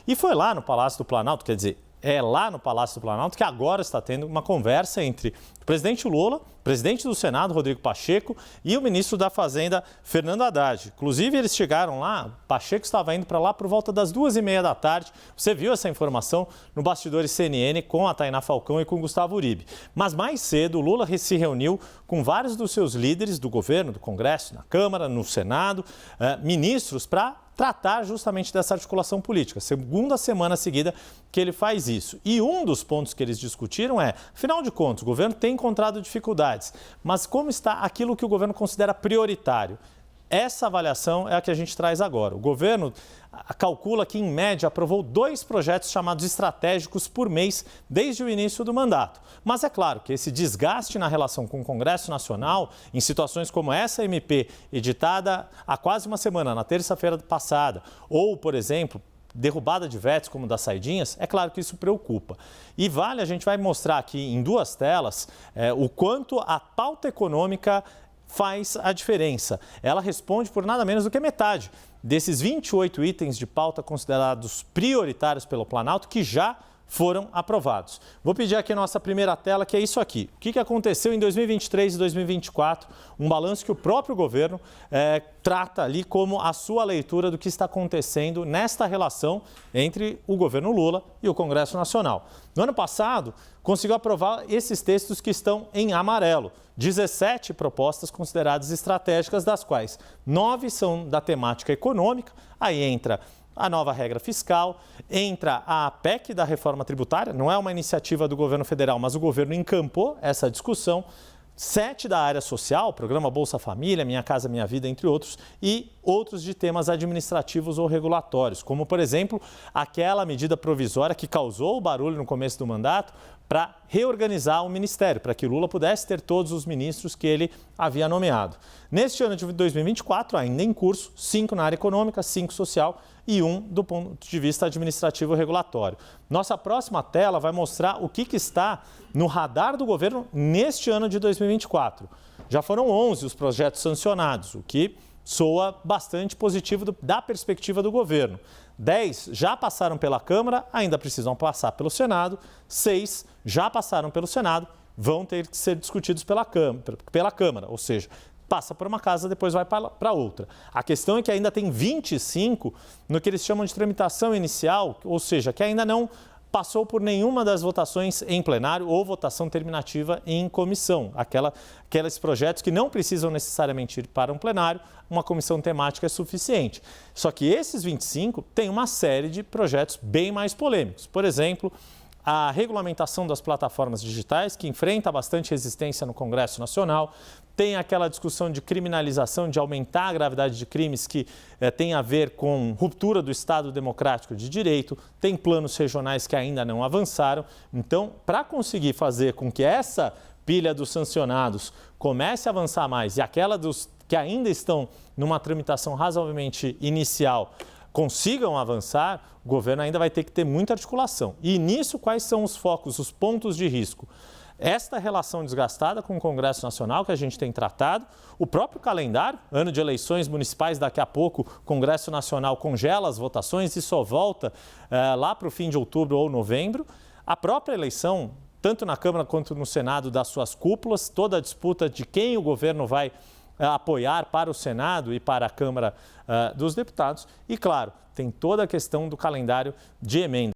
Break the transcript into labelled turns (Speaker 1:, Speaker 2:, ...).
Speaker 1: E foi lá no Palácio do Planalto, quer dizer, é lá no Palácio do Planalto que agora está tendo uma conversa entre o presidente Lula, o presidente do Senado, Rodrigo Pacheco, e o ministro da Fazenda, Fernando Haddad. Inclusive, eles chegaram lá, Pacheco estava indo para lá por volta das 2h30 da tarde. Você viu essa informação no Bastidores CNN com a Tainá Falcão e com o Gustavo Uribe. Mas mais cedo, o Lula se reuniu com vários dos seus líderes do governo, do Congresso, na Câmara, no Senado, ministros, para tratar justamente dessa articulação política. Segunda semana seguida que ele faz isso. E um dos pontos que eles discutiram é, afinal de contas, o governo tem encontrado dificuldades, mas como está aquilo que o governo considera prioritário? Essa avaliação é a que a gente traz agora. O governo calcula que, em média, aprovou 2 projetos chamados estratégicos por mês desde o início do mandato. Mas é claro que esse desgaste na relação com o Congresso Nacional, em situações como essa MP, editada há quase uma semana, na terça-feira passada, ou, por exemplo, derrubada de vetos como das saidinhas, é claro que isso preocupa. E a gente vai mostrar aqui em 2 telas o quanto a pauta econômica faz a diferença. Ela responde por nada menos do que metade desses 28 itens de pauta considerados prioritários pelo Planalto que já foram aprovados. Vou pedir aqui a nossa primeira tela, que é isso aqui. O que aconteceu em 2023 e 2024, um balanço que o próprio governo trata ali como a sua leitura do que está acontecendo nesta relação entre o governo Lula e o Congresso Nacional. No ano passado, conseguiu aprovar esses textos que estão em amarelo. 17 propostas consideradas estratégicas, das quais 9 são da temática econômica, aí entra a nova regra fiscal, entra a PEC da reforma tributária, não é uma iniciativa do governo federal, mas o governo encampou essa discussão, 7 da área social, programa Bolsa Família, Minha Casa Minha Vida, entre outros, e outros de temas administrativos ou regulatórios, como, por exemplo, aquela medida provisória que causou barulho no começo do mandato para reorganizar o ministério, para que Lula pudesse ter todos os ministros que ele havia nomeado. Neste ano de 2024, ainda em curso, 5 na área econômica, 5 social e 1 do ponto de vista administrativo e regulatório. Nossa próxima tela vai mostrar o que está no radar do governo neste ano de 2024. Já foram 11 os projetos sancionados, o que soa bastante positivo da perspectiva do governo. 10 já passaram pela Câmara, ainda precisam passar pelo Senado. 6 já passaram pelo Senado, vão ter que ser discutidos pela Câmara, ou seja, passa por uma casa, depois vai para outra. A questão é que ainda tem 25 no que eles chamam de tramitação inicial, ou seja, que ainda não passou por nenhuma das votações em plenário ou votação terminativa em comissão. Aqueles projetos que não precisam necessariamente ir para um plenário, uma comissão temática é suficiente. Só que esses 25 têm uma série de projetos bem mais polêmicos. Por exemplo, a regulamentação das plataformas digitais, que enfrenta bastante resistência no Congresso Nacional. Tem aquela discussão de criminalização, de aumentar a gravidade de crimes que tem a ver com ruptura do Estado Democrático de Direito. Tem planos regionais que ainda não avançaram. Então, para conseguir fazer com que essa pilha dos sancionados comece a avançar mais e aquela dos que ainda estão numa tramitação razoavelmente inicial consigam avançar, o governo ainda vai ter que ter muita articulação. E nisso, quais são os focos, os pontos de risco? Esta relação desgastada com o Congresso Nacional, que a gente tem tratado, o próprio calendário, ano de eleições municipais, daqui a pouco o Congresso Nacional congela as votações e só volta lá para o fim de outubro ou novembro. A própria eleição, tanto na Câmara quanto no Senado, das suas cúpulas, toda a disputa de quem o governo vai apoiar para o Senado e para a Câmara dos Deputados. E, claro, tem toda a questão do calendário de emenda.